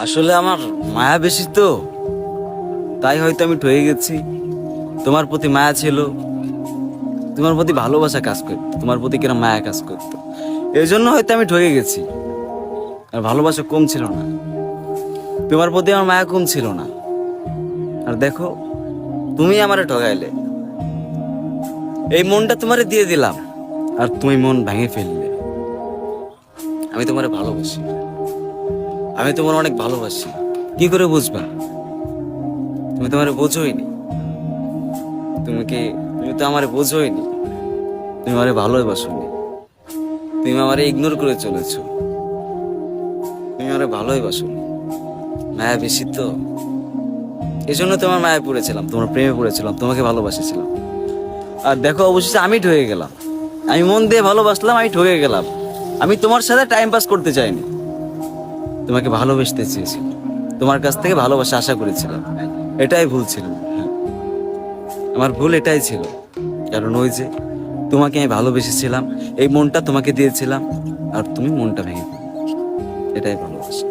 আসলে আমার মায়া বেশি তো, তাই হয়তো আমি ঠকে গেছি। তোমার প্রতি মায়া ছিল, তোমার প্রতি ভালোবাসা কাজ করতো, তোমার প্রতি কিনা মায়া কাজ করতো, এই জন্য হয়তো আমি ঠকে গেছি। আর ভালোবাসা কম ছিল না, তোমার প্রতি আমার মায়া কম ছিল না। আর দেখো, তুমি আমারে ঠকাইলে, এই মনটা তোমারে দিয়ে দিলাম, আর তুমি মন ভেঙে ফেললে। আমি তোমারে ভালোবাসি, আমি তোমার অনেক ভালোবাসি। কি করে বুঝবা? তুমি তোমারে বোঝোইনি। তুমি তো আমারে বোঝোইনি। তুমি আমারে ভালোবাসোনি, তুমি আমারে ইগনোর করে চলেছো। তুমি আমারে ভালোই বাসোনি, মায়া বেশি তো, এই জন্য তোমার মায়ায় পড়েছিলাম, তোমার প্রেমে পড়েছিলাম, তোমাকে ভালোবাসেছিলাম। আর দেখো, অবশেষে আমি ঠকে গেলাম। আমি মন দিয়ে ভালোবাসলাম, আমি ঠকে গেলাম। আমি তোমার সাথে টাইম পাস করতে চাইনি, তোমাকে ভালোবাসতে চেয়েছিলাম, তোমার কাছ থেকে ভালোবাসা আশা করেছিলাম। এটাই ভুল ছিল। হ্যাঁ, আমার ভুল এটাই ছিল। কারণ ওই যে, তোমাকে আমি ভালোবেসেছিলাম, এই মনটা তোমাকে দিয়েছিলাম, আর তুমি মনটা ভেঙে ফেলে। এটাই ভালোবাসা।